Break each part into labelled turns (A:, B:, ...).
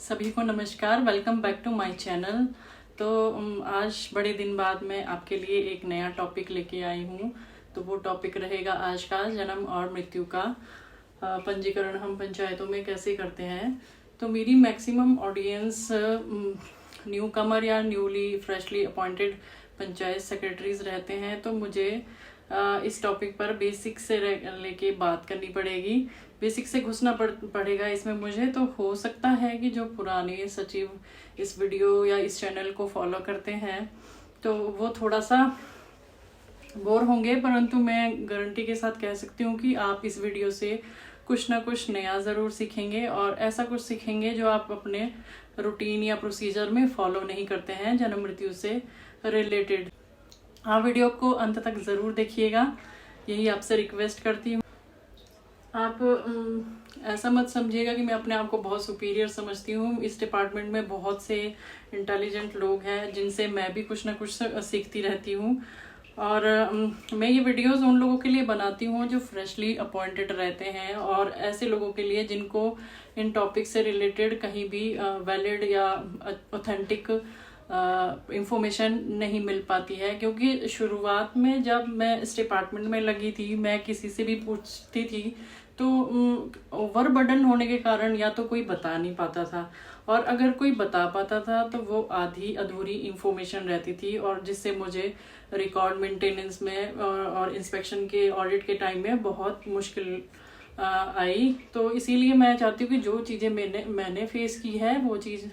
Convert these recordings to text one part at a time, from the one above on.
A: सभी को नमस्कार। Welcome back to my channel. तो आज बड़े दिन बाद मैं आपके लिए एक नया टॉपिक लेके आई हूँ। तो वो टॉपिक रहेगा आज का जन्म और मृत्यु का पंजीकरण हम पंचायतों में कैसे करते हैं। तो मेरी मैक्सिमम ऑडियंस न्यू कमर या newly freshly appointed panchayat secretaries रहते हैं। तो मुझे इस टॉपिक पर बेसिक से लेके बात करनी पड़ेगी, बेसिक से घुसना पड़ेगा इसमें मुझे। तो हो सकता है कि जो पुराने सचिव इस वीडियो या इस चैनल को फॉलो करते हैं तो वो थोड़ा सा बोर होंगे, परंतु मैं गारंटी के साथ कह सकती हूँ कि आप इस वीडियो से कुछ ना कुछ नया ज़रूर सीखेंगे और ऐसा कुछ सीखेंगे जो आप अपने रूटीन या प्रोसीजर में फॉलो नहीं करते हैं जन्म मृत्यु से रिलेटेड। आप वीडियो को अंत तक ज़रूर देखिएगा, यही आपसे रिक्वेस्ट करती हूँ। आप ऐसा मत समझिएगा कि मैं अपने आप को बहुत सुपीरियर समझती हूँ। इस डिपार्टमेंट में बहुत से इंटेलिजेंट लोग हैं जिनसे मैं भी कुछ ना कुछ सीखती रहती हूँ। और मैं ये वीडियोस उन लोगों के लिए बनाती हूँ जो फ्रेशली अपॉइंटेड रहते हैं और ऐसे लोगों के लिए जिनको इन टॉपिक से रिलेटेड कहीं भी वैलिड या ऑथेंटिक इंफॉर्मेशन नहीं मिल पाती है। क्योंकि शुरुआत में जब मैं इस डिपार्टमेंट में लगी थी, मैं किसी से भी पूछती थी तो ओवर बर्डन होने के कारण या तो कोई बता नहीं पाता था, और अगर कोई बता पाता था तो वो आधी अधूरी इंफॉर्मेशन रहती थी, और जिससे मुझे रिकॉर्ड मेंटेनेंस में और इंस्पेक्शन के ऑडिट के टाइम में बहुत मुश्किल आई। तो इसीलिए मैं चाहती हूँ कि जो चीज़ें मैंने फेस की है वो चीज़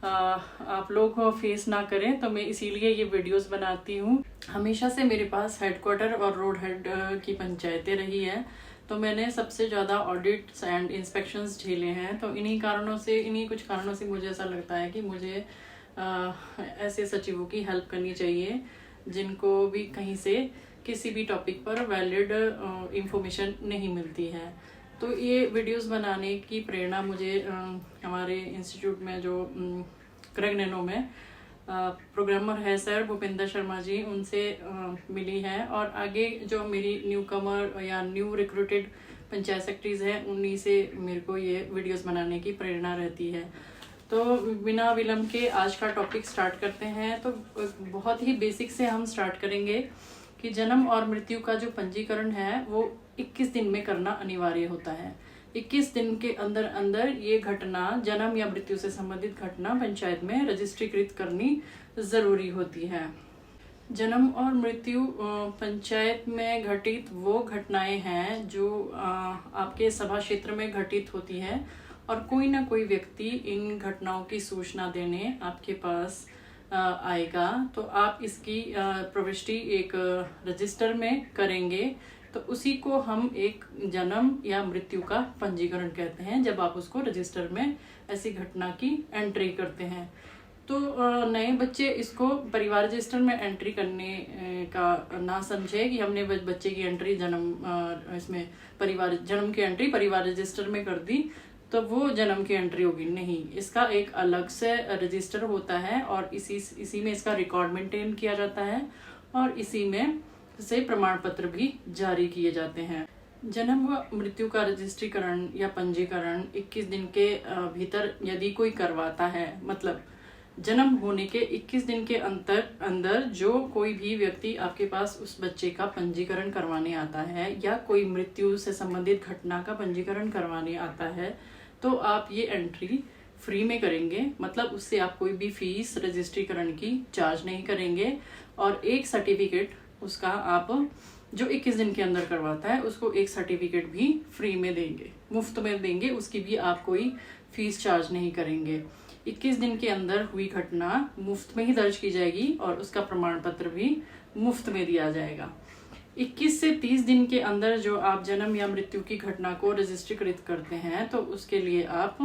A: आप लोग फेस ना करें। तो मैं इसीलिए ये वीडियोस बनाती हूँ। हमेशा से मेरे पास हेडक्वार्टर और रोड हेड की पंचायतें रही है, तो मैंने सबसे ज़्यादा ऑडिट्स एंड इंस्पेक्शंस झेले हैं। तो इन्हीं कुछ कारणों से मुझे ऐसा लगता है कि मुझे ऐसे सचिवों की हेल्प करनी चाहिए जिनको भी कहीं से किसी भी टॉपिक पर वैलिड इंफॉर्मेशन नहीं मिलती है। तो ये वीडियोस बनाने की प्रेरणा मुझे हमारे इंस्टीट्यूट में जो क्रैग नैनो में प्रोग्रामर है सर भूपेंद्र शर्मा जी, उनसे मिली है। और आगे जो मेरी न्यू कमर या न्यू रिक्रूटेड पंचायत सेक्रेटरीज हैं उन्हीं से मेरे को ये वीडियोस बनाने की प्रेरणा रहती है। तो बिना विलंब के आज का टॉपिक स्टार्ट करते हैं। तो बहुत ही बेसिक से हम स्टार्ट करेंगे कि जन्म और मृत्यु का जो पंजीकरण है वो 21 दिन में करना अनिवार्य होता है। 21 दिन के अंदर अंदर ये घटना, जन्म या मृत्यु से संबंधित घटना पंचायत में रजिस्ट्रीकृत करनी जरूरी होती है। जन्म और मृत्यु पंचायत में घटित वो घटनाएं हैं जो आपके सभा क्षेत्र में घटित होती है, और कोई ना कोई व्यक्ति इन घटनाओं की सूचना देने आपके पास आएगा। तो आप इसकी प्रविष्टि एक रजिस्टर में करेंगे, तो उसी को हम एक जन्म या मृत्यु का पंजीकरण कहते हैं, जब आप उसको रजिस्टर में ऐसी घटना की एंट्री करते हैं। तो नए बच्चे इसको परिवार रजिस्टर में एंट्री करने का ना समझे कि हमने बच्चे की एंट्री इसमें जन्म की एंट्री परिवार रजिस्टर में कर दी तो वो जन्म की एंट्री होगी। नहीं, इसका एक अलग से रजिस्टर होता है और इसी में इसका रिकॉर्ड मेंटेन किया जाता है और इसी में से प्रमाण पत्र भी जारी किए जाते हैं। जन्म व मृत्यु का रजिस्ट्रीकरण या पंजीकरण 21 दिन के भीतर यदि कोई करवाता है, मतलब जन्म होने के 21 दिन के अंदर जो कोई भी व्यक्ति आपके पास उस बच्चे का पंजीकरण करवाने आता है या कोई मृत्यु से संबंधित घटना का पंजीकरण करवाने आता है, तो आप ये एंट्री फ्री में करेंगे। मतलब उससे आप कोई भी फीस रजिस्ट्रीकरण की चार्ज नहीं करेंगे, और एक सर्टिफिकेट उसका आप जो 21 दिन के अंदर करवाता है उसको एक सर्टिफिकेट भी फ्री में देंगे, मुफ्त में देंगे, उसकी भी आप कोई फीस चार्ज नहीं करेंगे। 21 दिन के अंदर हुई घटना मुफ्त में ही दर्ज की जाएगी और उसका प्रमाण पत्र भी मुफ्त में दिया जाएगा। 21 से 30 दिन के अंदर जो आप जन्म या मृत्यु की घटना को रजिस्ट्रीकृत करते हैं तो उसके लिए आप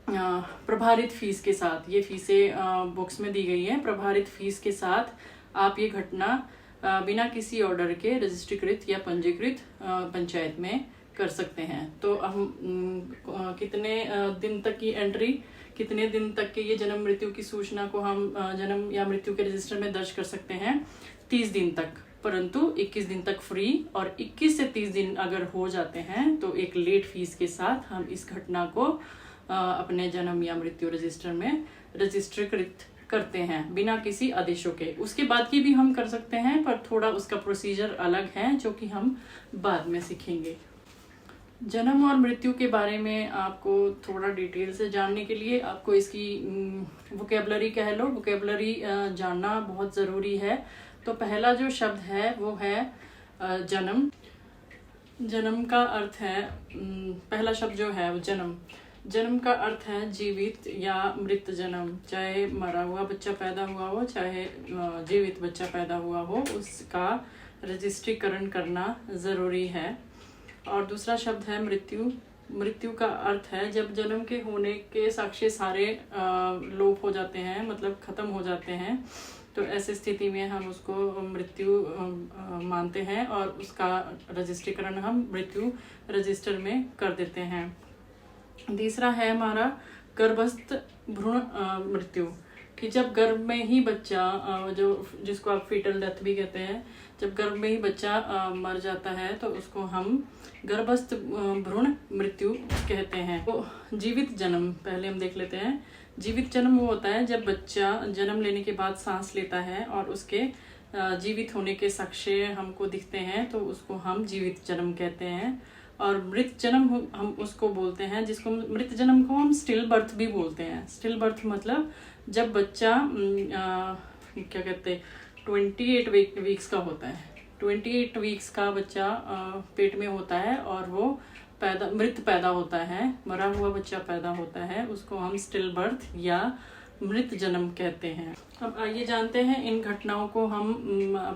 A: प्रभारित फीस के साथ, ये फीसें बुक्स में दी गई हैं, प्रभारित फीस के साथ आप ये घटना बिना किसी ऑर्डर के रजिस्ट्रीकृत या पंजीकृत पंचायत में कर सकते हैं। तो हम कितने दिन तक की एंट्री, कितने दिन तक के ये जन्म मृत्यु की सूचना को हम जन्म या मृत्यु के रजिस्टर में दर्ज कर सकते हैं? 30 दिन तक, परंतु 21 दिन तक फ्री, और 21 से 30 दिन अगर हो जाते हैं तो एक लेट फीस के साथ हम इस घटना को अपने जन्म या मृत्यु रजिस्टर में रजिस्ट्रीकृत करते हैं बिना किसी आदेशों के। उसके बाद की भी हम कर सकते हैं, पर थोड़ा उसका प्रोसीजर अलग है जो कि हम बाद में सीखेंगे। जन्म और मृत्यु के बारे में आपको थोड़ा डिटेल से जानने के लिए आपको इसकी वोकेबलरी कह लो, वोकेबलरी जानना बहुत ज़रूरी है। तो पहला जो शब्द है वो है जन्म। जन्म का अर्थ है, पहला शब्द जो है वो जन्म। जन्म का अर्थ है जीवित या मृत जन्म। चाहे मरा हुआ बच्चा पैदा हुआ हो, चाहे जीवित बच्चा पैदा हुआ हो, उसका रजिस्ट्रीकरण करना ज़रूरी है। और दूसरा शब्द है मृत्यु। मृत्यु का अर्थ है जब जन्म के होने के साक्ष्य सारे लोप हो जाते हैं, मतलब ख़त्म हो जाते हैं, तो ऐसी स्थिति में हम उसको मृत्यु मानते हैं और उसका रजिस्ट्रीकरण हम मृत्यु रजिस्टर में कर देते हैं। तीसरा है हमारा गर्भस्थ भ्रूण मृत्यु, कि जब गर्भ में ही बच्चा जो जिसको आप फीटल डेथ भी कहते हैं, जब गर्भ में ही बच्चा मर जाता है तो उसको हम गर्भस्थ भ्रूण मृत्यु कहते हैं। तो जीवित जन्म पहले हम देख लेते हैं। जीवित जन्म वो होता है जब बच्चा जन्म लेने के बाद सांस लेता है और उसके जीवित होने के साक्ष्य हमको दिखते हैं, तो उसको हम जीवित जन्म कहते हैं। और मृत जन्म हम उसको बोलते हैं, जिसको मृत जन्म को हम स्टिल बर्थ भी बोलते हैं। स्टिल बर्थ मतलब जब बच्चा क्या कहते हैं 28 वीक्स का होता है। 28 वीक्स का बच्चा पेट में होता है और वो मृत पैदा होता है, मरा हुआ बच्चा पैदा होता है, उसको हम स्टिल बर्थ या मृत जन्म कहते हैं। अब आइए जानते हैं इन घटनाओं को हम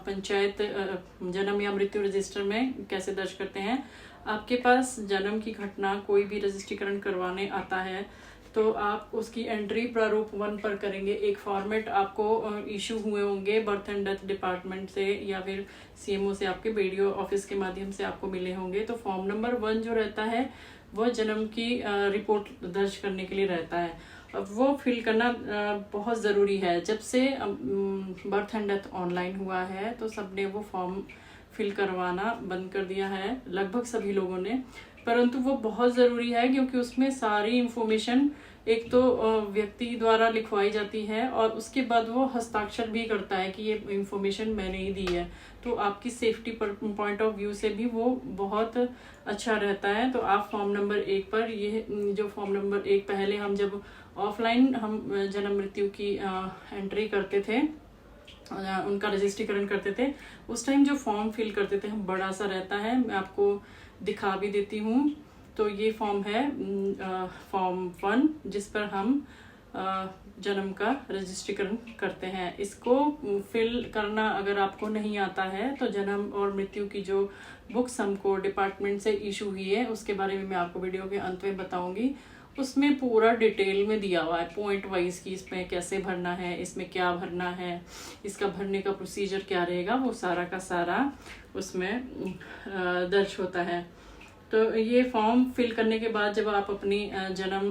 A: पंचायत जन्म या मृत्यु रजिस्टर में कैसे दर्ज करते हैं। आपके पास जन्म की घटना कोई भी रजिस्ट्रीकरण करवाने आता है तो आप उसकी एंट्री प्रारूप 1 पर करेंगे। एक फॉर्मेट आपको इशू हुए होंगे बर्थ एंड डेथ डिपार्टमेंट से या फिर सीएमओ से, आपके बीडीओ ऑफिस के माध्यम से आपको मिले होंगे। तो फॉर्म नंबर 1 जो रहता है वो जन्म की रिपोर्ट दर्ज करने के लिए रहता है। अब वो फिल करना बहुत ज़रूरी है। जब से बर्थ एंड डेथ ऑनलाइन हुआ है तो सबने वो फॉर्म फिल करवाना बंद कर दिया है, लगभग सभी लोगों ने, परंतु वो बहुत ज़रूरी है क्योंकि उसमें सारी इंफॉर्मेशन एक तो व्यक्ति द्वारा लिखवाई जाती है और उसके बाद वो हस्ताक्षर भी करता है कि ये इंफॉर्मेशन मैंने ही दी है। तो आपकी सेफ्टी पॉइंट ऑफ व्यू से भी वो बहुत अच्छा रहता है। तो आप फॉर्म नंबर 1 पर, ये जो फॉर्म नंबर 1 पहले हम जब ऑफलाइन हम जन्म मृत्यु की एंट्री करते थे, उनका रजिस्ट्रीकरण करते थे, उस टाइम जो फॉर्म फिल करते थे हम बड़ा सा रहता है, मैं आपको दिखा भी देती हूँ। तो ये फॉर्म है फॉर्म 1 जिस पर हम जन्म का रजिस्ट्रीकरण करते हैं। इसको फिल करना अगर आपको नहीं आता है तो जन्म और मृत्यु की जो बुक्स हमको डिपार्टमेंट से इशू हुई है उसके बारे में मैं आपको वीडियो के अंत में बताऊंगी। उसमें पूरा डिटेल में दिया हुआ है पॉइंट वाइज कि इसमें कैसे भरना है, इसमें क्या भरना है, इसका भरने का प्रोसीजर क्या रहेगा, वो सारा का सारा उसमें दर्ज होता है। तो ये फॉर्म फिल करने के बाद जब आप अपनी जन्म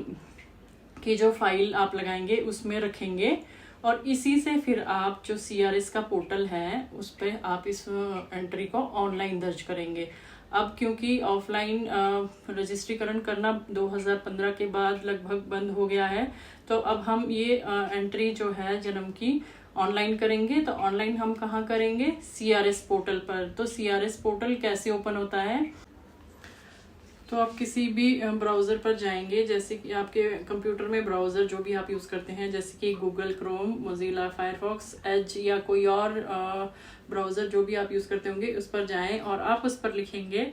A: की जो फाइल आप लगाएंगे उसमें रखेंगे और इसी से फिर आप जो CRS का पोर्टल है उस पर आप इस एंट्री को ऑनलाइन दर्ज करेंगे। अब क्योंकि ऑफलाइन रजिस्ट्रीकरण करना 2015 के बाद लगभग बंद हो गया है, तो अब हम ये एंट्री जो है जन्म की ऑनलाइन करेंगे। तो ऑनलाइन हम कहाँ करेंगे? CRS पोर्टल पर। तो CRS पोर्टल कैसे ओपन होता है? तो आप किसी भी ब्राउज़र पर जाएंगे, जैसे कि आपके कंप्यूटर में ब्राउज़र जो भी आप यूज़ करते हैं, जैसे कि Google Chrome, Mozilla Firefox, Edge या कोई और ब्राउज़र जो भी आप यूज़ करते होंगे उस पर जाएं और आप उस पर लिखेंगे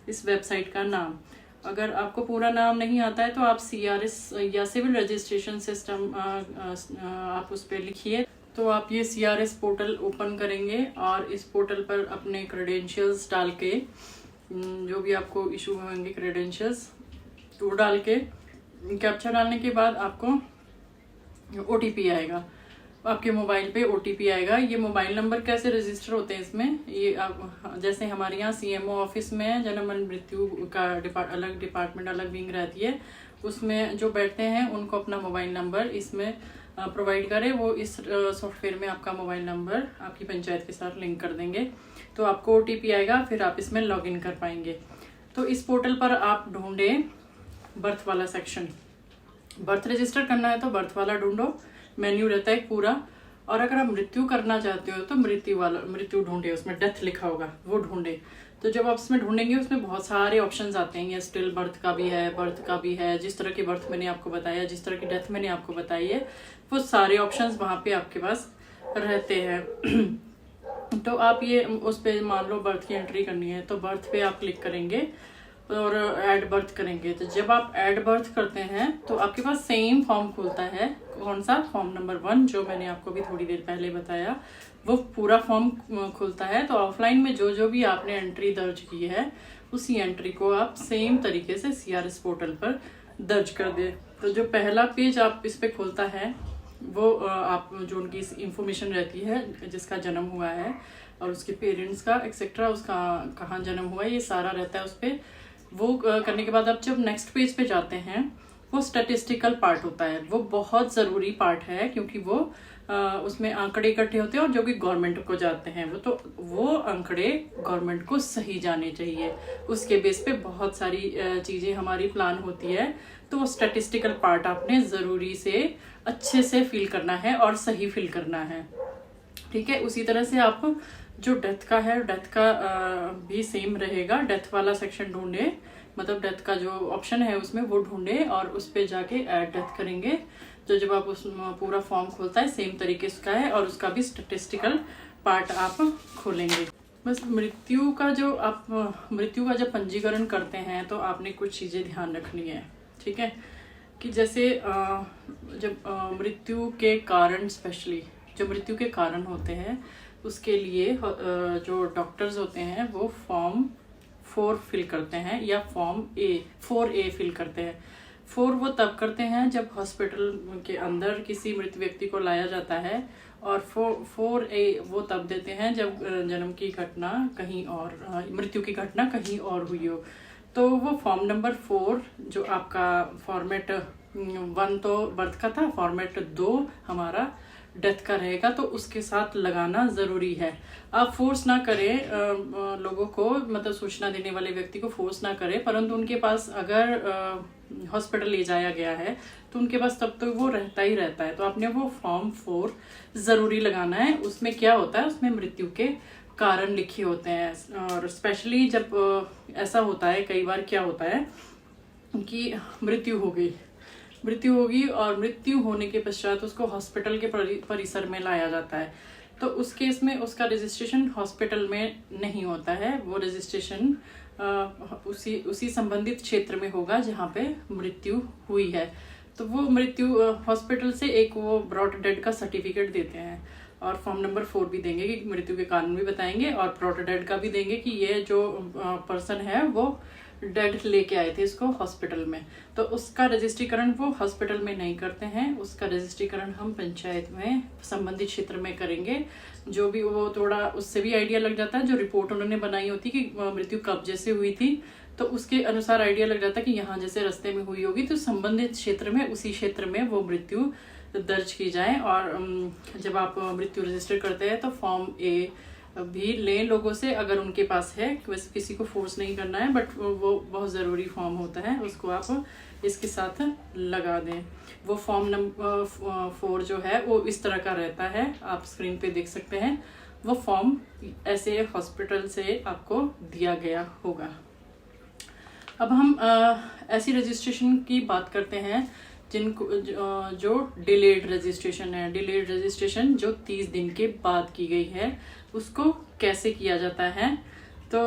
A: इस वेबसाइट का नाम। अगर आपको पूरा नाम नहीं आता है तो आप CRS या सिविल रजिस्ट्रेशन सिस्टम आप उस पर लिखिए। तो आप ये CRS पोर्टल ओपन करेंगे और इस पोर्टल पर अपने क्रेडेंशियल्स डाल के, जो भी आपको इशू होंगे क्रेडेंशियल्स, वो डाल के कैप्चा डालने के बाद आपको OTP आएगा, आपके मोबाइल पे OTP आएगा। ये मोबाइल नंबर कैसे रजिस्टर होते हैं इसमें, ये आप जैसे हमारे यहाँ CMO ऑफिस में जन्म और मृत्यु का अलग डिपार्टमेंट, अलग विंग रहती है, उसमें जो बैठते हैं उनको अपना मोबाइल नंबर इसमें प्रोवाइड करें। वो इस सॉफ्टवेयर में आपका मोबाइल नंबर आपकी पंचायत के साथ लिंक कर देंगे, तो आपको OTP आएगा, फिर आप इसमें लॉगिन कर पाएंगे। तो इस पोर्टल पर आप ढूंढें बर्थ वाला सेक्शन, बर्थ रजिस्टर करना है तो बर्थ वाला ढूंढो, मेन्यू रहता है पूरा। और अगर आप मृत्यु करना चाहते हो तो मृत्यु ढूंढे, उसमें डेथ लिखा होगा वो ढूंढे। तो जब आप उसमें ढूंढेंगे उसमें बहुत सारे ऑप्शंस आते हैं, स्टिल बर्थ का भी है, बर्थ का भी है, जिस तरह की बर्थ मैंने आपको बताया, जिस तरह की डेथ मैंने आपको बताई है, वो सारे ऑप्शंस वहाँ पे आपके पास रहते हैं। तो आप ये उस पे मान लो बर्थ की एंट्री करनी है तो बर्थ पे आप क्लिक करेंगे और ऐड बर्थ करेंगे। तो जब आप ऐड बर्थ करते हैं तो आपके पास सेम फॉर्म खुलता है। कौन सा? फॉर्म नंबर 1 जो मैंने आपको भी थोड़ी देर पहले बताया, वो पूरा फॉर्म खुलता है। तो ऑफलाइन में जो भी आपने एंट्री दर्ज की है उसी एंट्री को आप सेम तरीके से CRS पोर्टल पर दर्ज कर दे। तो जो पहला पेज आप इस पे खुलता है वो आप जो उनकी इंफॉर्मेशन रहती है, जिसका जन्म हुआ है और उसके पेरेंट्स का एक्सेट्रा, उसका कहाँ जन्म हुआ है, ये सारा रहता है उस पर। वो करने के बाद आप जब नेक्स्ट पेज पे जाते हैं वो स्टैटिस्टिकल पार्ट होता है। वो बहुत ज़रूरी पार्ट है क्योंकि वो उसमें आंकड़े इकट्ठे होते हैं और जो कि गवर्नमेंट को जाते हैं वो आंकड़े गवर्नमेंट को सही जाने चाहिए। उसके बेस पे बहुत सारी चीज़ें हमारी प्लान होती है। तो वो स्टैटिस्टिकल पार्ट आपने ज़रूरी से अच्छे से फिल करना है और सही फिल करना है, ठीक है। उसी तरह से आप जो डेथ का है, डेथ का भी सेम रहेगा। डेथ वाला सेक्शन ढूंढे, मतलब डेथ का जो ऑप्शन है उसमें वो ढूंढे और उस पर जाके ऐड डेथ करेंगे। तो जब आप उस पूरा फॉर्म खोलता है सेम तरीके से है और उसका भी स्टैटिस्टिकल पार्ट आप खोलेंगे। बस मृत्यु का जब पंजीकरण करते हैं तो आपने कुछ चीज़ें ध्यान रखनी है, ठीक है। कि जैसे जब मृत्यु के कारण, स्पेशली जो मृत्यु के कारण होते हैं उसके लिए जो डॉक्टर्स होते हैं वो फॉर्म 4 फिल करते हैं या फॉर्म 4A फिल करते हैं। 4 वो तब करते हैं जब हॉस्पिटल के अंदर किसी मृत व्यक्ति को लाया जाता है, और 4A वो तब देते हैं जब जन्म की घटना कहीं और, मृत्यु की घटना कहीं और हुई हो। तो वो फॉर्म नंबर 4 जो आपका फॉर्मेट 1 तो बर्थ का था, फॉर्मेट 2 हमारा डेथ का रहेगा, तो उसके साथ लगाना ज़रूरी है। आप फोर्स ना करें लोगों को, मतलब सूचना देने वाले व्यक्ति को फोर्स ना करें, परंतु उनके पास अगर हॉस्पिटल ले जाया गया है तो उनके पास तब तक वो रहता ही रहता है। तो आपने वो फॉर्म 4 ज़रूरी लगाना है। उसमें क्या होता है, उसमें मृत्यु के कारण लिखे होते हैं। और स्पेशली जब ऐसा होता है, कई बार क्या होता है कि मृत्यु होगी और मृत्यु होने के पश्चात उसको हॉस्पिटल के परिसर में लाया जाता है। तो उस केस में उसका रजिस्ट्रेशन हॉस्पिटल में नहीं होता है, वो रजिस्ट्रेशन उसी संबंधित क्षेत्र में होगा जहाँ पे मृत्यु हुई है। तो वो मृत्यु हॉस्पिटल से एक वो ब्रॉट डेड का सर्टिफिकेट देते हैं और फॉर्म नंबर 4 भी देंगे कि मृत्यु के कारण भी बताएंगे, और ब्रॉट डेड का भी देंगे कि ये जो पर्सन है वो डेड लेके आए थे इसको हॉस्पिटल में। तो उसका रजिस्ट्रीकरण वो हॉस्पिटल में नहीं करते हैं, उसका रजिस्ट्रीकरण हम पंचायत में संबंधित क्षेत्र में करेंगे। जो भी वो थोड़ा उससे भी आइडिया लग जाता है, जो रिपोर्ट उन्होंने बनाई होती कि मृत्यु कब जैसे हुई थी, तो उसके अनुसार आइडिया लग जाता है कि यहाँ जैसे रास्ते में हुई होगी तो संबंधित क्षेत्र में, उसी क्षेत्र में वो मृत्यु दर्ज की जाए। और जब आप मृत्यु रजिस्टर करते हैं तो फॉर्म A भी लें लोगों से अगर उनके पास है। वैसे किसी को फोर्स नहीं करना है, बट वो बहुत ज़रूरी फॉर्म होता है, उसको आप इसके साथ लगा दें। वो फॉर्म नंबर 4 जो है वो इस तरह का रहता है, आप स्क्रीन पे देख सकते हैं। वो फॉर्म ऐसे हॉस्पिटल से आपको दिया गया होगा। अब हम ऐसी रजिस्ट्रेशन की बात करते हैं जिनको जो डिलेड रजिस्ट्रेशन है। डिलेड रजिस्ट्रेशन जो 30 दिन के बाद की गई है, उसको कैसे किया जाता है। तो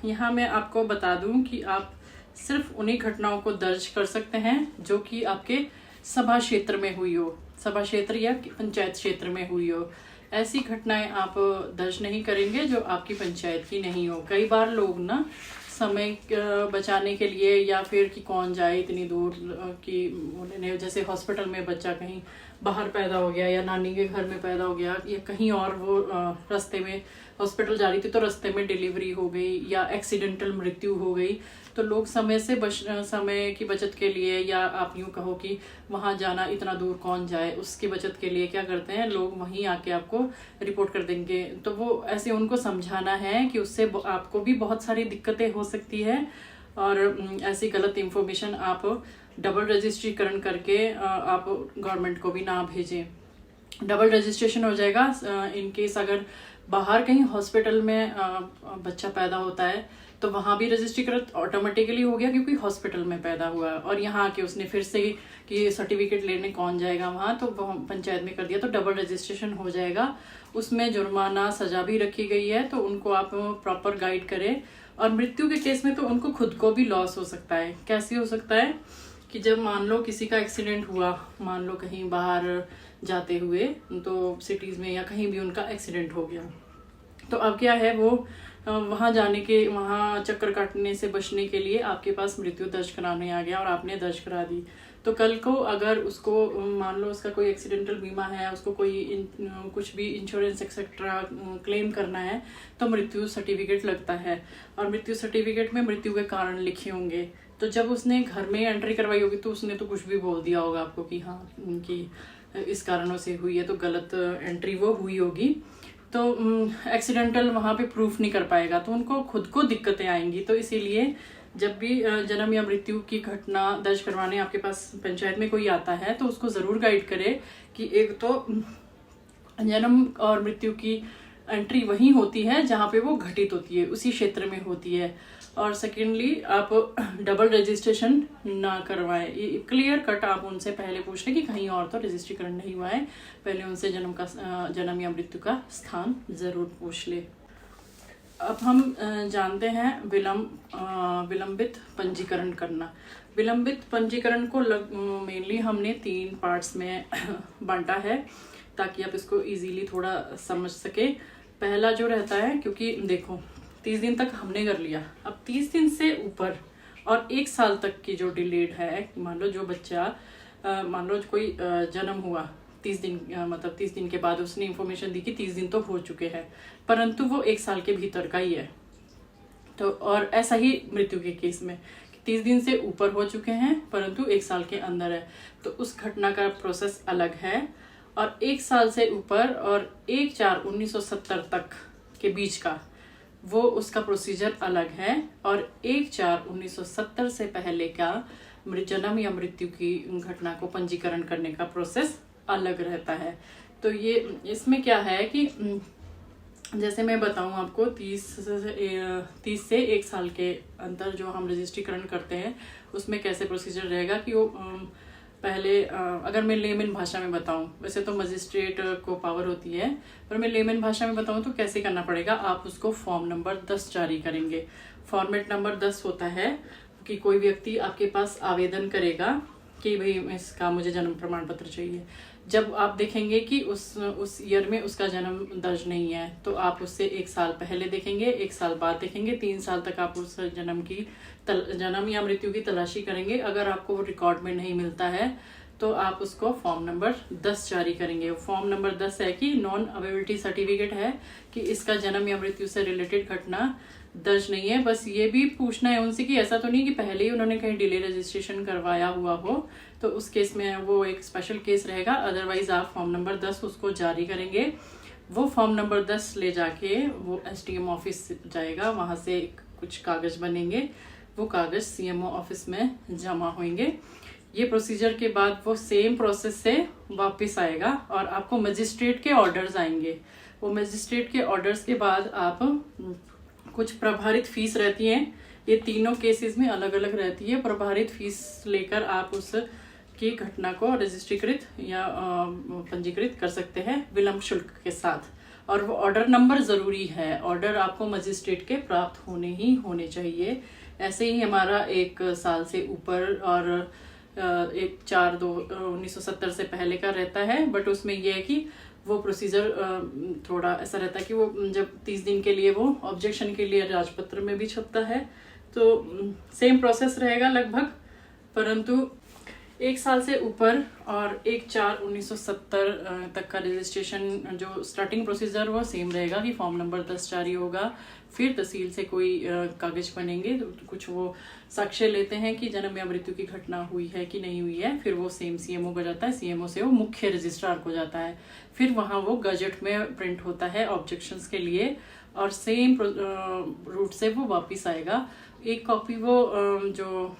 A: यहाँ मैं आपको बता दूं कि आप सिर्फ उन्हीं घटनाओं को दर्ज कर सकते हैं जो कि आपके सभा क्षेत्र में हुई हो, सभा क्षेत्र या पंचायत क्षेत्र में हुई हो। ऐसी घटनाएं आप दर्ज नहीं करेंगे जो आपकी पंचायत की नहीं हो। कई बार लोग ना समय बचाने के लिए, या फिर कि कौन जाए इतनी दूर कि उन्हें, जैसे हॉस्पिटल में बच्चा कहीं बाहर पैदा हो गया या नानी के घर में पैदा हो गया या कहीं और, वो रास्ते में हॉस्पिटल जा रही थी तो रास्ते में डिलीवरी हो गई या एक्सीडेंटल मृत्यु हो गई, तो लोग समय की बचत के लिए, या आप यूँ कहो कि वहाँ जाना इतना दूर कौन जाए, उसकी बचत के लिए क्या करते हैं लोग, वहीं आके आपको रिपोर्ट कर देंगे। तो वो ऐसे उनको समझाना है कि उससे आपको भी बहुत सारी दिक्कतें हो सकती है और ऐसी गलत इन्फॉर्मेशन आप डबल रजिस्ट्रीकरण करके आप गवर्नमेंट को भी ना भेजें। डबल रजिस्ट्रेशन हो जाएगा इन केस अगर बाहर कहीं हॉस्पिटल में बच्चा पैदा होता है तो वहां भी रजिस्ट्रीकरण ऑटोमेटिकली हो गया क्योंकि हॉस्पिटल में पैदा हुआ है, और यहाँ आके उसने फिर से कि सर्टिफिकेट लेने कौन जाएगा वहां, तो पंचायत में कर दिया तो डबल रजिस्ट्रेशन हो जाएगा। उसमें जुर्माना सजा भी रखी गई है, तो उनको आप प्रॉपर गाइड करें। और मृत्यु के केस में तो उनको खुद को भी लॉस हो सकता है। कैसे हो सकता है कि जब मान लो किसी का एक्सीडेंट हुआ, मान लो कहीं बाहर जाते हुए तो सिटीज में या कहीं भी उनका एक्सीडेंट हो गया, तो अब क्या है वो वहां जाने के, वहां चक्कर काटने से बचने के लिए आपके पास मृत्यु दर्ज कराने आ गया और आपने दर्ज करा दी। तो कल को अगर उसको मान लो उसका कोई एक्सीडेंटल बीमा है, उसको कोई कुछ भी इंश्योरेंस एक्सेट्रा क्लेम करना है तो मृत्यु सर्टिफिकेट लगता है, और मृत्यु सर्टिफिकेट में मृत्यु के कारण लिखे होंगे। तो जब उसने घर में एंट्री करवाई होगी तो उसने तो कुछ भी बोल दिया होगा आपको कि हाँ उनकी इस कारणों से हुई है, तो गलत एंट्री वो हुई होगी, तो एक्सीडेंटल वहाँ पे प्रूफ नहीं कर पाएगा, तो उनको खुद को दिक्कतें आएंगी। तो इसीलिए जब भी जन्म या मृत्यु की घटना दर्ज करवाने आपके पास पंचायत में कोई आता है तो उसको ज़रूर गाइड करे कि एक तो जन्म और मृत्यु की एंट्री वहीं होती है जहाँ पे वो घटित होती है, उसी क्षेत्र में होती है, और सेकेंडली आप डबल रजिस्ट्रेशन ना करवाएं। ये क्लियर कट आप उनसे पहले पूछ लें कि कहीं और तो रजिस्ट्रीकरण नहीं हुआ है, पहले उनसे जन्म या मृत्यु का स्थान जरूर पूछ ले। अब हम जानते हैं विलंबित पंजीकरण करना। विलंबित पंजीकरण को मेनली हमने 3 पार्ट्स में बांटा है ताकि आप इसको इजीली थोड़ा समझ सके। पहला जो रहता है, क्योंकि देखो 30 दिन तक हमने कर लिया, अब 30 दिन से ऊपर और 1 साल तक की जो डिलेड है, मान लो जो बच्चा मान लो कोई जन्म हुआ 30 दिन मतलब 30 दिन के बाद उसने इंफॉर्मेशन दी कि 30 दिन तो हो चुके हैं, परंतु वो 1 साल के भीतर का ही है। तो और ऐसा ही मृत्यु के केस में 30 दिन से ऊपर हो चुके हैं परंतु 1 साल के अंदर है, तो उस घटना का प्रोसेस अलग है। और 1 साल से ऊपर और 1/4/1970 तक के बीच का वो उसका प्रोसीजर अलग है, और 1/4/1970 से पहले का जन्म या मृत्यु की घटना को पंजीकरण करने का प्रोसेस अलग रहता है। तो ये इसमें क्या है कि जैसे मैं बताऊं आपको 30 से 1 साल के अंदर जो हम रजिस्ट्रीकरण करते हैं उसमें कैसे प्रोसीजर रहेगा कि वो पहले अगर मैं लेमन भाषा में बताऊं, वैसे तो मजिस्ट्रेट को पावर होती है, पर मैं लेमन भाषा में बताऊं तो कैसे करना पड़ेगा। आप उसको फॉर्म नंबर 10 जारी करेंगे। फॉर्मेट नंबर 10 होता है कि कोई व्यक्ति आपके पास आवेदन करेगा कि भाई इसका मुझे जन्म प्रमाण पत्र चाहिए। जब आप देखेंगे कि उस ईयर में उसका जन्म दर्ज नहीं है तो आप उससे 1 साल पहले देखेंगे, 1 साल बाद देखेंगे, 3 साल तक आप उस जन्म या मृत्यु की तलाशी करेंगे। अगर आपको वो रिकॉर्ड में नहीं मिलता है तो आप उसको फॉर्म नंबर 10 जारी करेंगे। फॉर्म नंबर 10 है कि नॉन अवेलेबिलिटी सर्टिफिकेट है कि इसका जन्म या मृत्यु से रिलेटेड घटना दर्ज नहीं है। बस ये भी पूछना है उनसे कि ऐसा तो नहीं कि पहले ही उन्होंने कहीं डिले रजिस्ट्रेशन करवाया हुआ हो, तो उस केस में वो एक स्पेशल केस रहेगा। अदरवाइज आप फॉर्म नंबर 10 उसको जारी करेंगे। वो फॉर्म नंबर 10 ले जाके वो SDM ऑफिस जाएगा, वहां से कुछ कागज बनेंगे, वो कागज CMO ऑफिस में जमा होंगे। ये प्रोसीजर के बाद वो सेम प्रोसेस से वापस आएगा और आपको मजिस्ट्रेट के ऑर्डर्स आएंगे। वो मजिस्ट्रेट के ऑर्डर्स के बाद आप कुछ प्रभारित फीस रहती है, ये तीनों केसेस में अलग अलग रहती है। प्रभारित फीस लेकर आप उस की घटना को रजिस्ट्रीकृत या पंजीकृत कर सकते हैं विलंब शुल्क के साथ। और वो ऑर्डर नंबर जरूरी है, ऑर्डर आपको मजिस्ट्रेट के प्राप्त होने ही होने चाहिए। ऐसे ही हमारा 1 साल से ऊपर और 1/4/1970 से पहले का रहता है, बट उसमें यह है कि वो प्रोसीजर थोड़ा ऐसा रहता है कि वो जब 30 दिन के लिए वो ऑब्जेक्शन के लिए राजपत्र में भी छपता है, तो सेम प्रोसेस रहेगा लगभग। परंतु 1 साल से ऊपर और 1/4/1970 तक का रजिस्ट्रेशन जो स्टार्टिंग प्रोसीजर वो सेम रहेगा कि फॉर्म नंबर 10 जारी होगा, फिर तहसील से कोई कागज बनेंगे, तो कुछ वो साक्ष्य लेते हैं कि जन्म या मृत्यु की घटना हुई है कि नहीं हुई है, फिर वो सेम CMO को जाता है, CMO से वो मुख्य रजिस्ट्रार को जाता है, फिर वहाँ वो गजट में प्रिंट होता है ऑब्जेक्शंस के लिए, और सेम रूट से वो वापिस आएगा। एक कॉपी वो जो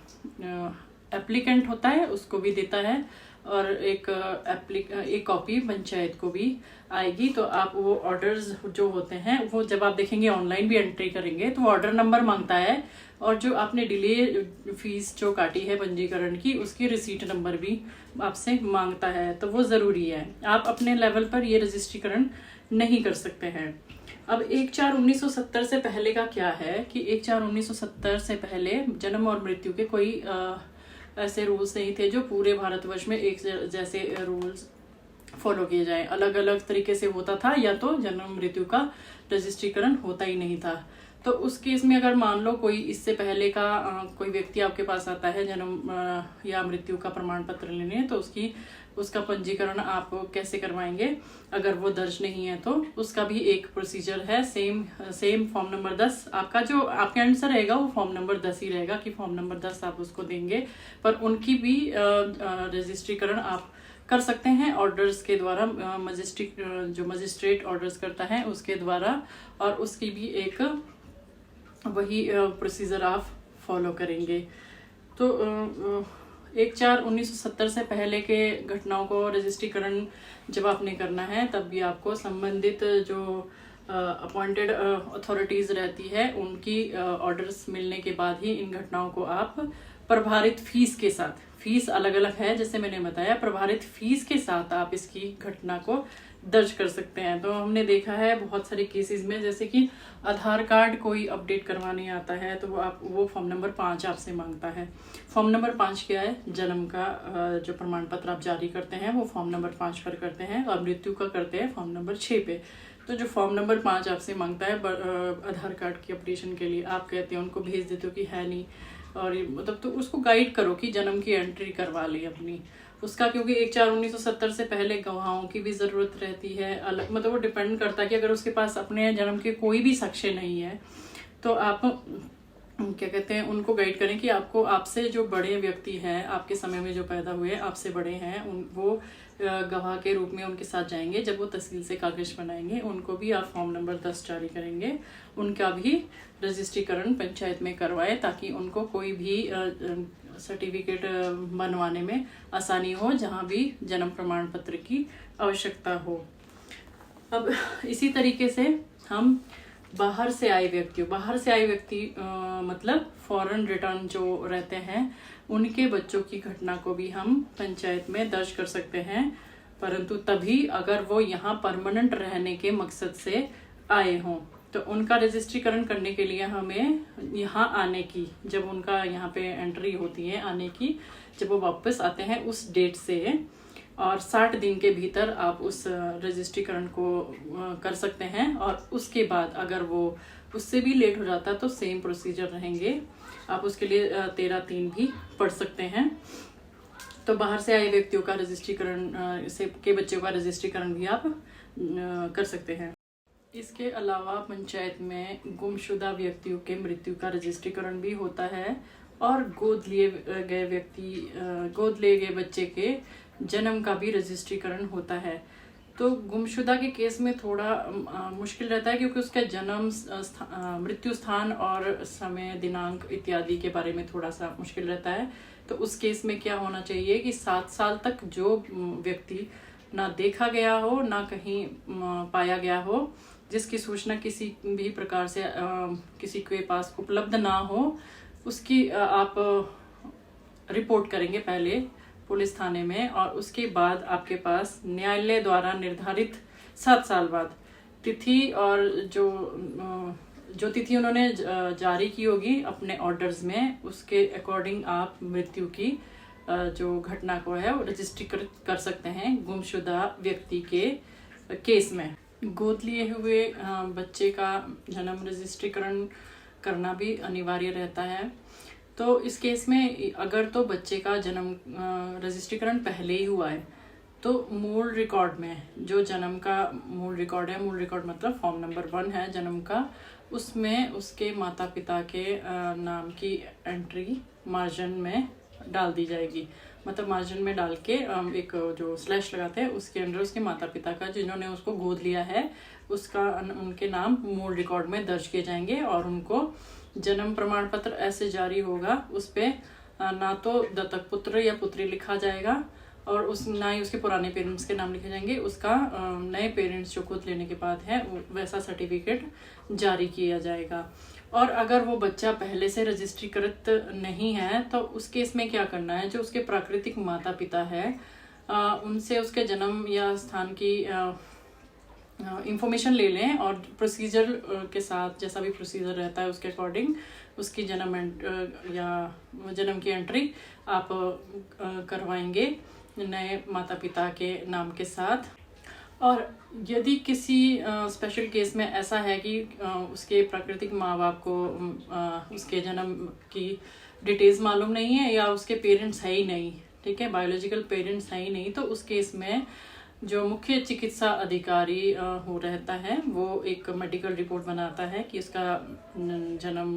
A: एप्लीकेंट होता है उसको भी देता है, और एक कॉपी पंचायत को भी आएगी। तो आप वो ऑर्डर्स जो होते हैं वो जब आप देखेंगे ऑनलाइन भी एंट्री करेंगे तो ऑर्डर नंबर मांगता है, और जो आपने डिले फीस जो काटी है पंजीकरण की उसकी रिसीट नंबर भी आपसे मांगता है। तो वो ज़रूरी है, आप अपने लेवल पर ये रजिस्ट्रीकरण नहीं कर सकते हैं। अब 1/4/1970 से पहले का क्या है कि 1/4/1970 से पहले जन्म और मृत्यु के कोई ऐसे रूल्स नहीं थे जो पूरे भारतवर्ष में एक जैसे रूल्स फॉलो किए जाएं। अलग अलग तरीके से होता था, या तो जन्म मृत्यु का रजिस्ट्रीकरण होता ही नहीं था। तो उस केस में अगर मान लो कोई इससे पहले का कोई व्यक्ति आपके पास आता है जन्म या मृत्यु का प्रमाण पत्र लेने, तो उसका पंजीकरण आप कैसे करवाएंगे अगर वो दर्ज नहीं है। तो उसका भी एक प्रोसीजर है, सेम फॉर्म नंबर 10 आपका जो आपके आंसर रहेगा वो फॉर्म नंबर 10 ही रहेगा कि फॉर्म नंबर 10 आप उसको देंगे, पर उनकी भी रजिस्ट्रीकरण आप कर सकते हैं ऑर्डर्स के द्वारा, जो मजिस्ट्रेट ऑर्डर्स करता है उसके द्वारा, और उसकी भी एक वही प्रोसीजर आप फॉलो करेंगे। तो 1/4/1970 से पहले के घटनाओं को रजिस्ट्रीकरण जब आपने करना है तब भी आपको संबंधित जो अपॉइंटेड अथॉरिटीज रहती है उनकी ऑर्डर्स मिलने के बाद ही इन घटनाओं को आप प्रभारित फीस के साथ, फीस अलग अलग है जैसे मैंने बताया, प्रभारित फीस के साथ आप इसकी घटना को दर्ज कर सकते हैं। तो हमने देखा है बहुत सारे केसेस में, जैसे कि आधार कार्ड कोई अपडेट करवाने आता है तो वो फॉर्म नंबर 5 आपसे मांगता है। फॉर्म नंबर 5 क्या है? जन्म का जो प्रमाण पत्र आप जारी करते हैं वो फॉर्म नंबर 5 पर करते हैं, और मृत्यु का करते हैं फॉर्म नंबर 6 पे। तो जो फॉर्म नंबर 5 आपसे मांगता है आधार कार्ड की अपडेशन के लिए, आप कहते हैं उनको भेज देते हो कि है नहीं, और मतलब तो उसको गाइड करो कि जन्म की एंट्री करवा ली अपनी उसका, क्योंकि 1/4/1970 से पहले गवाहों की भी जरूरत रहती है अलग, मतलब वो डिपेंड करता है कि अगर उसके पास अपने जन्म के कोई भी साक्ष्य नहीं है तो आप क्या कहते हैं उनको गाइड करें कि आपसे जो बड़े व्यक्ति हैं, आपके समय में जो पैदा हुए आपसे बड़े हैं, वो गवाह के रूप में उनके साथ जाएंगे। जब वो तहसील से कागज बनाएंगे उनको भी आप फॉर्म नंबर 10 जारी करेंगे, उनका भी रजिस्ट्रीकरण पंचायत में करवाए ताकि उनको कोई भी सर्टिफिकेट बनवाने में आसानी हो जहाँ भी जन्म प्रमाण पत्र की आवश्यकता हो। अब इसी तरीके से हम बाहर से आए व्यक्ति मतलब फॉरेन रिटर्न जो रहते हैं उनके बच्चों की घटना को भी हम पंचायत में दर्ज कर सकते हैं, परंतु तभी अगर वो यहाँ परमानेंट रहने के मकसद से आए हों। तो उनका रजिस्ट्रीकरण करने के लिए हमें यहाँ आने की, जब उनका यहाँ पे एंट्री होती है आने की, जब वो वापस आते हैं उस डेट से और 60 दिन के भीतर आप उस रजिस्ट्रीकरण को कर सकते हैं। और उसके बाद अगर वो उससे भी लेट हो जाता तो सेम प्रोसीजर रहेंगे, आप उसके लिए 13(3) भी पढ़ सकते हैं। तो बाहर से आए व्यक्तियों का रजिस्ट्रीकरण के बच्चों का रजिस्ट्रीकरण भी आप कर सकते हैं। इसके अलावा पंचायत में गुमशुदा व्यक्तियों के मृत्यु का रजिस्ट्रीकरण भी होता है, और गोद लिए गए बच्चे के जन्म का भी रजिस्ट्रीकरण होता है। तो गुमशुदा के केस में थोड़ा मुश्किल रहता है क्योंकि उसका जन्म मृत्यु स्थान और समय दिनांक इत्यादि के बारे में थोड़ा सा मुश्किल रहता है। तो उस केस में क्या होना चाहिए कि 7 साल तक जो व्यक्ति ना देखा गया हो ना कहीं पाया गया हो, जिसकी सूचना किसी भी प्रकार से किसी के पास उपलब्ध ना हो, उसकी आप रिपोर्ट करेंगे पहले पुलिस थाने में, और उसके बाद आपके पास न्यायालय द्वारा निर्धारित 7 साल बाद तिथि, और जो तिथि उन्होंने जारी की होगी अपने ऑर्डर्स में, उसके अकॉर्डिंग आप मृत्यु की जो घटना को है वो रजिस्ट्री कर सकते हैं गुमशुदा व्यक्ति के केस में। गोद लिए हुए बच्चे का जन्म रजिस्ट्रीकरण करना भी अनिवार्य रहता है। तो इस केस में अगर तो बच्चे का जन्म रजिस्ट्रीकरण पहले ही हुआ है तो मूल रिकॉर्ड में जो जन्म का मूल रिकॉर्ड है, मूल रिकॉर्ड मतलब फॉर्म नंबर 1 है जन्म का, उसमें उसके माता पिता के नाम की एंट्री मार्जिन में डाल दी जाएगी। मतलब मार्जिन में डाल के एक जो स्लैश लगाते हैं उसके अंदर उसके माता पिता का, जिन्होंने उसको गोद लिया है, उनके नाम मूल रिकॉर्ड में दर्ज किए जाएंगे, और उनको जन्म प्रमाण पत्र ऐसे जारी होगा उस पे ना तो दत्तक पुत्र या पुत्री लिखा जाएगा और ना ही उसके पुराने पेरेंट्स के नाम लिखे जाएंगे। उसका नए पेरेंट्स जो खुद लेने के बाद है वैसा सर्टिफिकेट जारी किया जाएगा। और अगर वो बच्चा पहले से रजिस्ट्रीकृत नहीं है तो उस केस में क्या करना है, जो उसके प्राकृतिक माता पिता है उनसे उसके जन्म या स्थान की इंफॉर्मेशन ले लें और प्रोसीजर के साथ जैसा भी प्रोसीजर रहता है उसके अकॉर्डिंग उसकी जन्म की एंट्री आप करवाएंगे नए माता पिता के नाम के साथ। और यदि किसी स्पेशल केस में ऐसा है कि उसके प्राकृतिक माँ बाप को उसके जन्म की डिटेल्स मालूम नहीं है या उसके पेरेंट्स है ही नहीं, ठीक है, बायोलॉजिकल पेरेंट्स है ही नहीं, तो उस केस में जो मुख्य चिकित्सा अधिकारी हो रहता है वो एक मेडिकल रिपोर्ट बनाता है कि उसका जन्म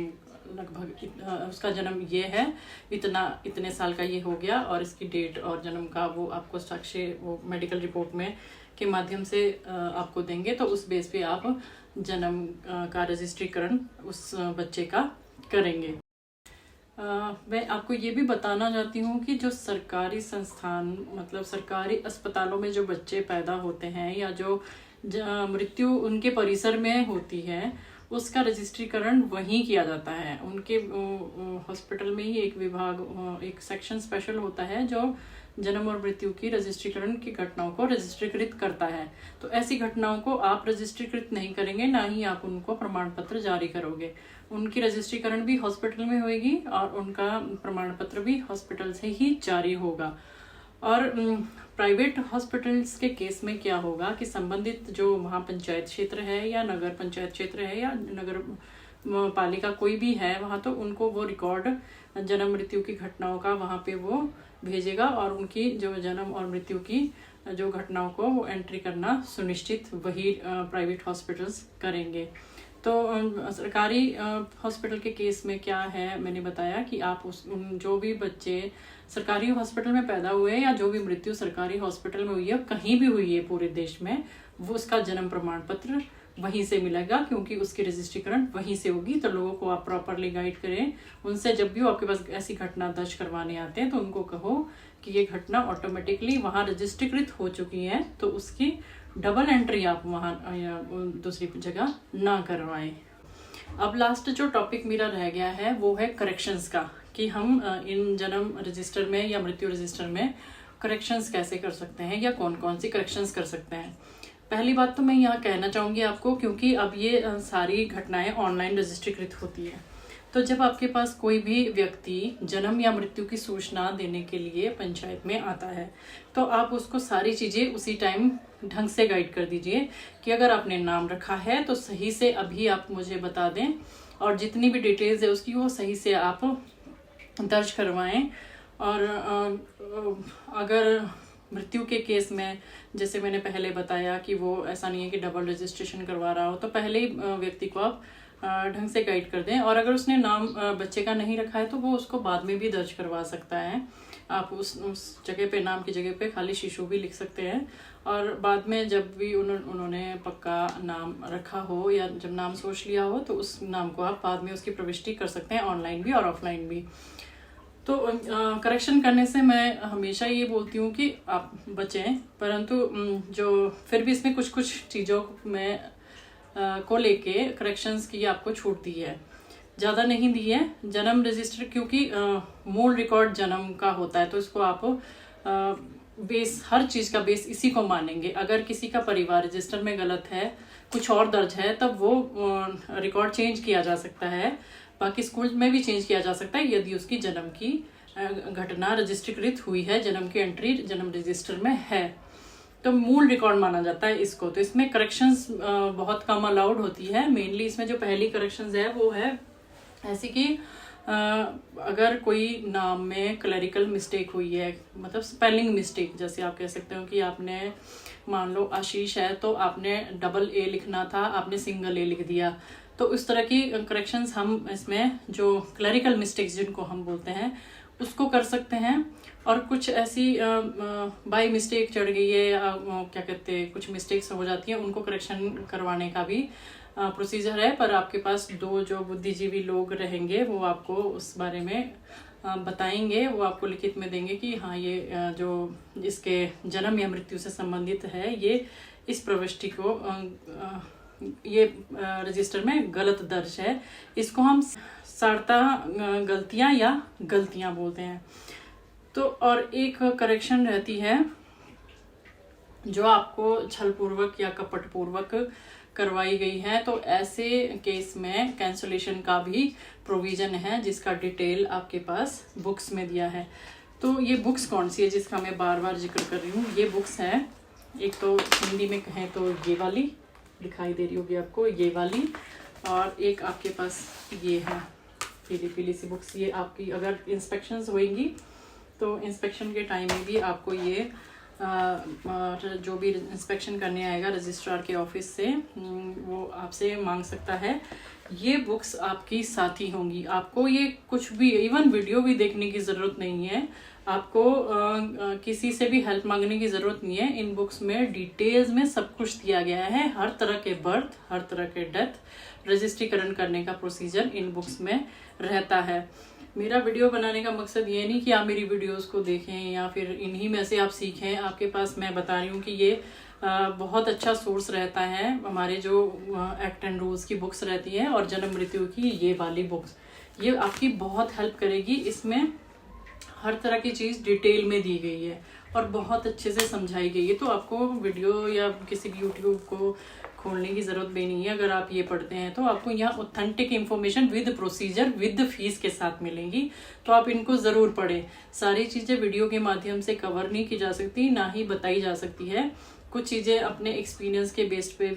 A: लगभग उसका जन्म ये है, इतने साल का ये हो गया और इसकी डेट और जन्म का वो आपको साक्ष्य वो मेडिकल रिपोर्ट में के माध्यम से आपको देंगे। तो उस बेस पे आप जन्म का रजिस्ट्रीकरण उस बच्चे का करेंगे। मैं आपको ये भी बताना चाहती हूँ कि जो सरकारी संस्थान मतलब सरकारी अस्पतालों में जो बच्चे पैदा होते हैं या जो मृत्यु उनके परिसर में होती है उसका रजिस्ट्रीकरण वहीं किया जाता है। उनके हॉस्पिटल में ही एक विभाग एक सेक्शन स्पेशल होता है जो जन्म और मृत्यु की रजिस्ट्रीकरण की घटनाओं को रजिस्ट्रीकृत करता है। तो ऐसी घटनाओं को आप रजिस्ट्रीकृत नहीं करेंगे, ना ही आप उनको प्रमाण पत्र जारी करोगे। उनकी रजिस्ट्रीकरण भी हॉस्पिटल में होएगी और उनका प्रमाण पत्र भी हॉस्पिटल से ही जारी होगा। और प्राइवेट हॉस्पिटल्स के केस में क्या होगा कि संबंधित जो वहाँ पंचायत क्षेत्र है या नगर पंचायत क्षेत्र है या नगर पालिका कोई भी है वहाँ, तो उनको वो रिकॉर्ड जन्म मृत्यु की घटनाओं का वहाँ पे वो भेजेगा और उनकी जो जन्म और मृत्यु की जो घटनाओं को वो एंट्री करना सुनिश्चित वही प्राइवेट हॉस्पिटल्स करेंगे। तो सरकारी हॉस्पिटल के केस में क्या है, मैंने बताया कि आप जो भी बच्चे सरकारी हॉस्पिटल में पैदा हुए या जो भी मृत्यु सरकारी हॉस्पिटल में हुई है कहीं भी हुई है पूरे देश में, वो उसका जन्म प्रमाण पत्र वहीं से मिलेगा क्योंकि उसकी रजिस्ट्रीकरण वहीं से होगी। तो लोगों को आप प्रॉपरली गाइड करें। उनसे जब भी वो आपके पास ऐसी घटना दर्ज करवाने आते हैं तो उनको कहो कि ये घटना ऑटोमेटिकली वहाँ रजिस्ट्रीकृत हो चुकी है, तो उसकी डबल एंट्री आप वहाँ या दूसरी जगह ना करवाएं। अब लास्ट जो टॉपिक मेरा रह गया है वो है करेक्शंस का, कि हम इन जन्म रजिस्टर में या मृत्यु रजिस्टर में करेक्शंस कैसे कर सकते हैं या कौन कौन सी करेक्शंस कर सकते हैं। पहली बात तो मैं यहाँ कहना चाहूँगी आपको, क्योंकि अब ये सारी घटनाएं ऑनलाइन रजिस्ट्रीकृत होती है, तो जब आपके पास कोई भी व्यक्ति जन्म या मृत्यु की सूचना देने के लिए पंचायत में आता है तो आप उसको सारी चीज़ें उसी टाइम ढंग से गाइड कर दीजिए कि अगर आपने नाम रखा है तो सही से अभी आप मुझे बता दें और जितनी भी डिटेल्स है उसकी वो सही से आप दर्ज करवाएं। और अगर मृत्यु के केस में जैसे मैंने पहले बताया कि वो ऐसा नहीं है कि डबल रजिस्ट्रेशन करवा रहा हो, तो पहले ही व्यक्ति को आप ढंग से गाइड कर दें। और अगर उसने नाम बच्चे का नहीं रखा है तो वो उसको बाद में भी दर्ज करवा सकता है। आप उस जगह पे नाम की जगह पे खाली शिशु भी लिख सकते हैं और बाद में जब भी उन्होंने पक्का नाम रखा हो या जब नाम सोच लिया हो तो उस नाम को आप बाद में उसकी प्रविष्टि कर सकते हैं, ऑनलाइन भी और ऑफलाइन भी। तो करेक्शन करने से मैं हमेशा ये बोलती हूँ कि आप बचें, परंतु जो फिर भी इसमें कुछ कुछ चीज़ों में को लेके करेक्शंस की आपको छूट दी है, ज़्यादा नहीं दी है। जन्म रजिस्टर क्योंकि मूल रिकॉर्ड जन्म का होता है तो इसको आप बेस हर चीज़ का बेस इसी को मानेंगे। अगर किसी का परिवार रजिस्टर में गलत है, कुछ और दर्ज है, तब वो रिकॉर्ड चेंज किया जा सकता है। बाकी स्कूल में भी चेंज किया जा सकता है यदि उसकी जन्म की घटना रजिस्ट्रीकृत हुई है, जन्म की एंट्री जन्म रजिस्टर में है, तो मूल रिकॉर्ड माना जाता है इसको। तो इसमें करेक्शंस बहुत कम अलाउड होती है। मेनली इसमें जो पहली करेक्शंस है वो है ऐसी कि अगर कोई नाम में क्लरिकल मिस्टेक हुई है, मतलब स्पेलिंग मिस्टेक, जैसे आप कह सकते हो कि आपने मान लो आशीष है तो आपने डबल ए लिखना था, आपने सिंगल ए लिख दिया। तो इस तरह की करेक्शंस हम इसमें जो क्लरिकल मिस्टेक्स जिनको हम बोलते हैं उसको कर सकते हैं। और कुछ ऐसी बाय मिस्टेक चढ़ गई है या क्या कहते हैं कुछ मिस्टेक्स हो जाती हैं, उनको करेक्शन करवाने का भी प्रोसीजर है। पर आपके पास दो जो बुद्धिजीवी लोग रहेंगे वो आपको उस बारे में बताएंगे, वो आपको लिखित में देंगे कि हाँ ये जो इसके जन्म या मृत्यु से संबंधित है, ये इस प्रविष्टि को ये रजिस्टर में गलत दर्ज है। इसको हम सारता गलतियां या गलतियां बोलते हैं। तो और एक करेक्शन रहती है जो आपको छलपूर्वक या कपटपूर्वक करवाई गई है, तो ऐसे केस में कैंसलेशन का भी प्रोविजन है, जिसका डिटेल आपके पास बुक्स में दिया है। तो ये बुक्स कौन सी है जिसका मैं बार बार जिक्र कर रही हूँ? ये बुक्स है, एक तो हिंदी में कहें तो ये वाली दिखाई दे रही होगी आपको, ये वाली, और एक आपके पास ये है पीली पीली सी बुक्स। ये आपकी अगर इंस्पेक्शंस होंगी तो इंस्पेक्शन के टाइम में भी आपको ये जो भी इंस्पेक्शन करने आएगा रजिस्ट्रार के ऑफिस से, वो आपसे मांग सकता है। ये बुक्स आपकी साथी होंगी, आपको ये कुछ भी इवन वीडियो भी देखने की ज़रूरत नहीं है, आपको किसी से भी हेल्प मांगने की ज़रूरत नहीं है। इन बुक्स में डिटेल्स में सब कुछ दिया गया है, हर तरह के बर्थ, हर तरह के डेथ, रजिस्ट्रीकरण करने का प्रोसीजर इन बुक्स में रहता है। मेरा वीडियो बनाने का मकसद ये नहीं कि आप मेरी वीडियोस को देखें या फिर इन्हीं में से आप सीखें। आपके पास मैं बता रही हूँ कि ये बहुत अच्छा सोर्स रहता है। हमारे जो एक्ट एंड रूल्स की बुक्स रहती है और जन्म मृत्यु की ये वाली बुक्स, ये आपकी बहुत हेल्प करेगी। इसमें हर तरह की चीज़ डिटेल में दी गई है और बहुत अच्छे से समझाई गई है, तो आपको वीडियो या किसी भी यूट्यूब को खोलने की ज़रूरत भी नहीं है। अगर आप ये पढ़ते हैं तो आपको यहाँ authentic information with procedure with fees के साथ मिलेंगी, तो आप इनको ज़रूर पढ़ें। सारी चीज़ें वीडियो के माध्यम से कवर नहीं की जा सकती, ना ही बताई जा सकती है। कुछ चीज़ें अपने एक्सपीरियंस के बेस पे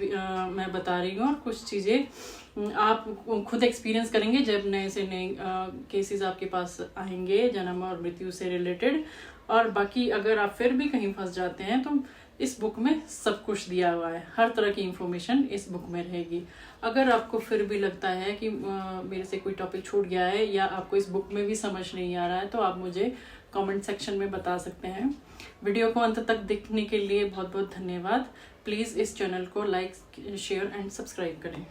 A: मैं बता रही हूँ, और कुछ चीज़ें आप खुद एक्सपीरियंस करेंगे जब नए से नए केसेस आपके पास आएंगे जन्म और मृत्यु से रिलेटेड। और बाकी अगर आप फिर भी कहीं फंस जाते हैं तो इस बुक में सब कुछ दिया हुआ है, हर तरह की इंफॉर्मेशन इस बुक में रहेगी। अगर आपको फिर भी लगता है कि मेरे से कोई टॉपिक छूट गया है या आपको इस बुक में भी समझ नहीं आ रहा है, तो आप मुझे कमेंट सेक्शन में बता सकते हैं। वीडियो को अंत तक देखने के लिए बहुत बहुत धन्यवाद। प्लीज़ इस चैनल को लाइक, शेयर एंड सब्सक्राइब करें।